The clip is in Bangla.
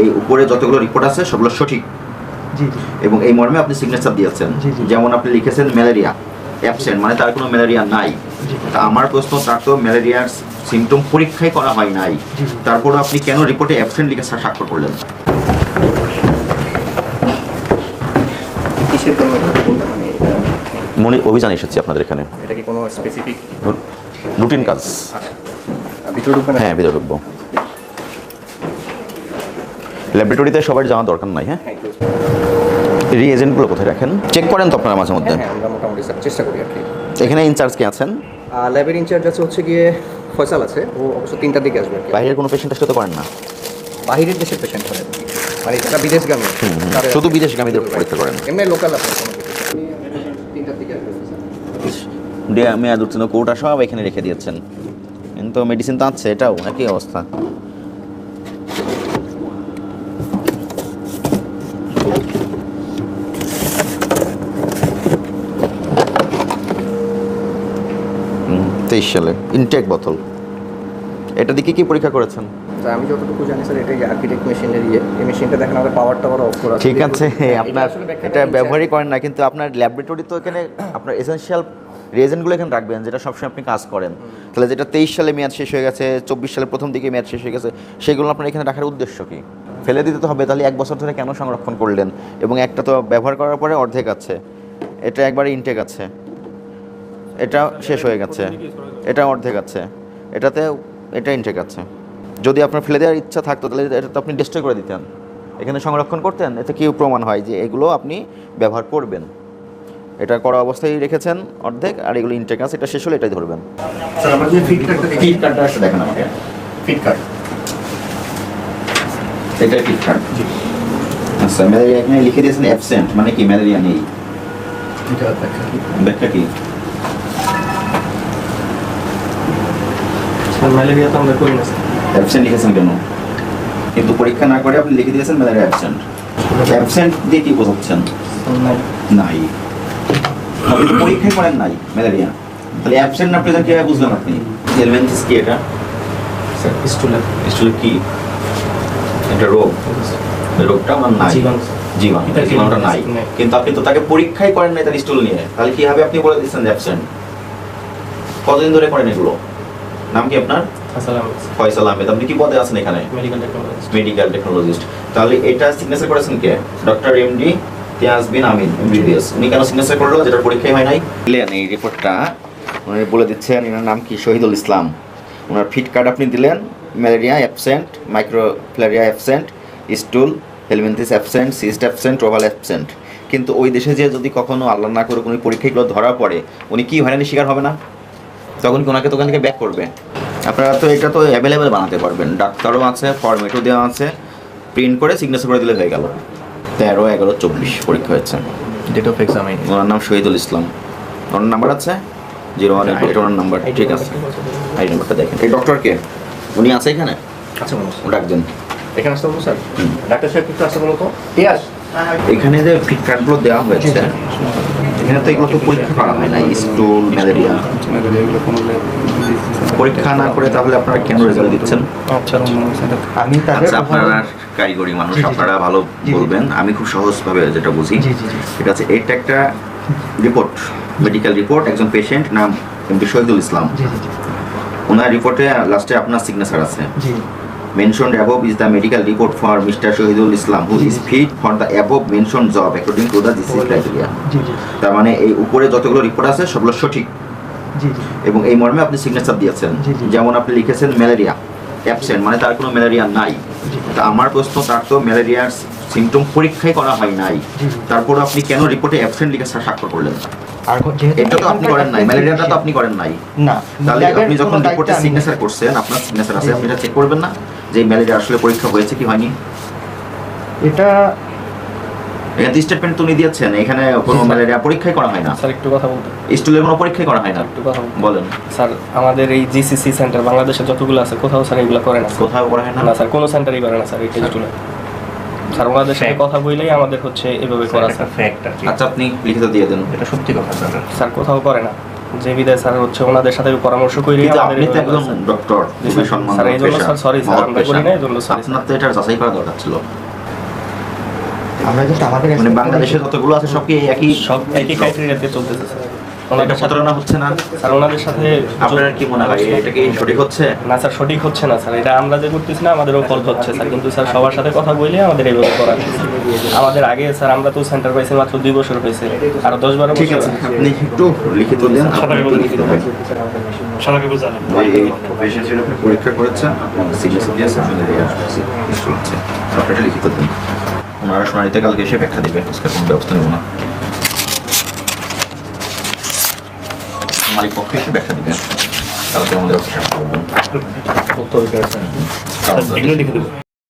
এই উপরে যতগুলো রিপোর্ট আছে সবগুলো সঠিক জি এবং এই মর্মে আপনি সিগনেচার দিয়েছেন। যেমন আপনি লিখেছেন ম্যালেরিয়া অ্যাবসেন্ট, মানে তার কোনো ম্যালেরিয়া নাই। তা আমার প্রশ্ন, তার তো ম্যালেরিয়ার সিমটম পরীক্ষাই করা হয় নাই, তারপরে আপনি কেন রিপোর্টে অ্যাবসেন্ট লিখে স্বাক্ষর করলেন? মনে অভিযান এসেছি আপনাদের এখানে। এটা কি কোনো স্পেসিফিক রুটিন কাজ? ভিতরে ঢুকবেন? হ্যাঁ, ভিতরে ঢুকবো। ল্যাবরেটরিতে সবার যাওয়ার দরকার নাই। হ্যাঁ, রিএজেন্টগুলো কোথায় রাখেন? চেক করেন তো আপনারা মাঝে মধ্যে? হ্যাঁ, আমরা মোটামুটি চেষ্টা করি আর কি। এখানে ইনচার্জ কে আছেন? ল্যাবের ইনচার্জ আছে হচ্ছে গিয়ে ফয়সাল আছে, ও অবশ্য 3টার দিকে আসবে আর কি। বাইরের কোনো পেশেন্ট আসলে তো করেন না? বাহিরের দেশের পেশেন্ট হয়, মানে যারা বিদেশগামী শুধু বিদেশগামীদের পরীক্ষা করেন? এমনি লোকাল আছে কোনো কিছু। 3টার দিকে আসবে। মেয়াদ উত্তীর্ণ কোটা সব এখানে রেখে দিয়েছেন, কিন্তু মেডিসিন তো আছে, এটাও একই অবস্থা। তেইশ সালে ইনটেক বোতল, এটা দিকে কি পরীক্ষা করেছেন? তা আমি যতটুকু জানি স্যার, এটা আর্কিটেক্ট মেশিনের এই মেশিনটা দেখেন আমাদের পাওয়ার টাওয়ার অফ করা। ঠিক আছে, আপনার এটা ব্যবহারই করেন না, কিন্তু আপনার ল্যাবরেটরি তো এখানে আপনার এসেনশিয়াল রিয়েজেন্টগুলো এখানে রাখবেন, যেটা সবসময় আপনি কাজ করেন। তাহলে যেটা 23 সালে মেয়াদ শেষ হয়ে গেছে, 24 সালের প্রথম দিকে মেয়াদ শেষ হয়ে গেছে, সেগুলো আপনার এখানে রাখার উদ্দেশ্য কি? ফেলে দিতে তো হবে, তাহলে 1 বছর ধরে কেন সংরক্ষণ করলেন? এবং একটা তো ব্যবহার করার পরে অর্ধেক আছে, এটা একবারে ইনটেক আছে, এটা শেষ হয়ে গেছে, এটা অর্ধেক আছে, এটাতে এটা ইনটেক আছে। যদি আপনার ফেলে দেওয়ার ইচ্ছা থাকতো তাহলে এটা তো আপনি ডিস্ট্রয় করে দিতেন, এখানে সংরক্ষণ করতেন, এতে কি প্রমাণ হয় যে এগুলো আপনি ব্যবহার করবেন। এটা করা অবস্থায় রেখেছেন অর্ধেক, আর এগুলো ইনটেক আছে, এটা শেষ হলে এটাই ধরবেন। স্যার আমরা যে ফিট কার্ডটা আসলে দেখেন আমাকে, ফিট কার্ড, এটা ফিট কার্ড। আচ্ছা, ম্যালেরিয়া এখানে লিখে দিয়েছেন অ্যাবসেন্ট, মানে কি ম্যালেরিয়া নেই? এটা ব্যাখ্যা কি? ব্যাখ্যা কি? স্যার ম্যালেরিয়া তো আমরা করি না স্যার। অ্যাবসেন্ট লিখেছেন কেন? কিন্তু পরীক্ষা না করে আপনি লিখে দিয়েছেন ম্যালেরিয়া অ্যাবসেন্ট। অ্যাবসেন্ট দিয়ে কি বোঝাচ্ছেন? নাই। আপনি তো পরীক্ষাই করেন নাই ম্যালেরিয়া, তাহলে অ্যাবসেন্ট না প্রেজেন্ট কিভাবে বুঝলেন আপনি? হেলমেন্থিস কি এটা? স্যার স্টুলের স্টুল কি? এটা রোগ, এই রোগটা আমার নাই, জীবাণুটা নাই, কিন্তু আপনি তো তাকে পরীক্ষাই করেন নাই তার স্টুল নিয়ে, তাহলে কিভাবে আপনি বলে দিচ্ছেন যে অ্যাবসেন্ট? কতদিন ধরে করেন এগুলো? নাম কি আপনার? ফয়সাল আহমেদ। আপনি কি পদে আছেন এখানে? Medical technologist. তাহলে এটা সিগনেচার করেছেন কে? ডক্টর এমডি তিয়াস বিন আমিন এমবিবিএস। উনি কেন সিগনেচার করলো যেটা পরীক্ষাই হয় নাই? দিলেন এই রিপোর্টটা, উনি বলে দিচ্ছেন এনার নাম কি? শহীদুল ইসলাম। ওনার ফিট কার্ড আপনি দিলেন, malaria absent, microfilaria absent, stool, helminths absent, cyst absent, ova absent. কিন্তু ওই দেশে যে যদি কখনো আল্লাহ না করে উনি পরীক্ষাগুলো ধরা পড়ে, উনি কি হয়রানির শিকার হবে না? তখন কি ওনাকে তো ওখান থেকে ব্যাক করবে? আপনারা তো এটা তো অ্যাভেলেবেল বানাতে পারবেন, ডাক্তারও আছে, ফরম্যাটও দেওয়া আছে, প্রিন্ট করে সিগনেচার করে দিলে হয়ে গেল। 13/11/24 পরীক্ষা হয়েছে। ডেট অফ এক্সাম ওনার নাম শহীদুল ইসলাম। ওনার নাম্বার আছে 01, এটা ওনার নাম্বার। ঠিক আছে, আইডি নাম্বারটা দেখেন। এই ডক্টরকে উনি আছে এখানে? আচ্ছা বলুন ডাকবেন এখানে আসতে বলুন স্যার। ডাক্তার সাহেব একটু আসতে বলো তো। ইয়াস, এখানে যে ফিট কার্ডগুলো দেওয়া হয়েছে, এখানে তো এগুলো তো পরীক্ষা করা হয় না। স্টুল, ম্যালেরিয়া পরীক্ষা না করে তাহলে আপনারা কেন রেজাল্ট দিচ্ছেন? আমি আচ্ছা, আপনারা কারিগরি মানুষ, আপনারা ভালো বলবেন, আমি খুব সহজভাবে যেটা বুঝি। ঠিক আছে, এটা একটা রিপোর্ট, মেডিকেল রিপোর্ট, একজন পেশেন্ট, নাম এমডি শহীদুল ইসলাম। ওনার রিপোর্টে লাস্টে আপনার সিগনেচার আছে। Mentioned above is the medical report for Mr. Shahidul Islam, who is fit for the above mentioned job according to the GC criteria. তার মানে এই উপরে যতগুলো রিপোর্ট আছে সবগুলো সঠিক এবং এই মর্মে আপনি সিগনেচার দিয়েছেন। যেমন আপনি লিখেছেন ম্যালেরিয়া অ্যাবসেন্ট, মানে তার কোনো ম্যালেরিয়া নাই। তা আমার প্রশ্ন, তার তো ম্যালেরিয়ার সিমটম পরীক্ষাই করা হয় নাই, তারপর আপনি কেন রিপোর্টে অ্যাবসেন্ট লিখে স্বাক্ষর করলেন? আর এটা তো আপনি করেন নাই, ম্যালেরিয়াটা তো আপনি করেন নাই না। তাহলে আপনি যখন রিপোর্টে সিগনেচার করছেন, আপনার সিগনেচার আছে, আপনি এটা চেক করবেন না যে ম্যালেরিয়া আসলে পরীক্ষা হয়েছে কি হয়নি? এটা এখানে স্টেটমেন্ট তো উনি দিয়েছেন, এখানে কোনো ম্যালেরিয়া পরীক্ষাই করা হয় না। স্যার একটু কথা বলতে, স্টুলের কোনো পরীক্ষাই করা হয় না। একটু কথা বলতে বলেন। স্যার, আমাদের এই জিসিসি সেন্টার বাংলাদেশে যতগুলো আছে কোথাও স্যার এগুলো করে না। কোথাও করা হয় না? না স্যার, কোনো সেন্টারই করে না স্যার এই টেস্টগুলো। স্যার ওনাদের সাথে কথা বললেই আমাদের হচ্ছে এভাবে করা স্যার। ফ্যাক্ট আছে। আচ্ছা, আপনি লিখিত দিয়ে দেন। এটা সত্যি কথা স্যার। স্যার কোথাও করে না। যে বিদায় স্যার হচ্ছে ওনাদের সাথে পরামর্শ করে কিন্তু আপনি তো একজন ডক্টর, খুবই সম্মানিত স্যার এই জন্য পেশা, স্যার সরি স্যার মহৎ আমরা করি পেশা। না এই জন্য সরি আপনার তো এটা যাচাই করা দরকার ছিল। আমরা জাস্ট আমাদের মানে বাংলাদেশে যতগুলো আছে সব কি একই সব একই ক্রাইটেরিয়াতে চলতেছে স্যার এটা ওনাদের সাথে প্রতারণা হচ্ছে না? স্যার ওনাদের সাথে আপনার কি মনে হয় এটা কি সঠিক হচ্ছে? না স্যার সঠিক হচ্ছে না স্যার, এটা আমরা যে করতেছি না আমাদেরও ফল্ট হচ্ছে স্যার, কিন্তু স্যার সবার সাথে কথা বলে আমাদের এইভাবে করা হচ্ছে। আমাদের আগে স্যার আমরা তো সেন্টার পাইছি মাত্র 2 বছর হয়েছে, আরো 10-12 ঠিক বছর আছে, আপনি একটু লিখিত দেন। আপনি একটু লিখিত দেন। সবাইকে বোঝালেন এই পেশেন্ট এর উপর পরীক্ষা করেছে, আপনার সিরিয়াস দিয়েছে, আপনাদের এই স্টুল আছে। আপনি এটা লিখিত দেন। ওনারা শুনানিতে কালকে এসে ব্যাখ্যা দেবে, আজকে কোনো ব্যবস্থা নেব না। মালিক পক্ষে এসে ব্যাখ্যা দিবেন, কালকে আমাদের অফিসে আসতে বলবেন। লিখে দেবো।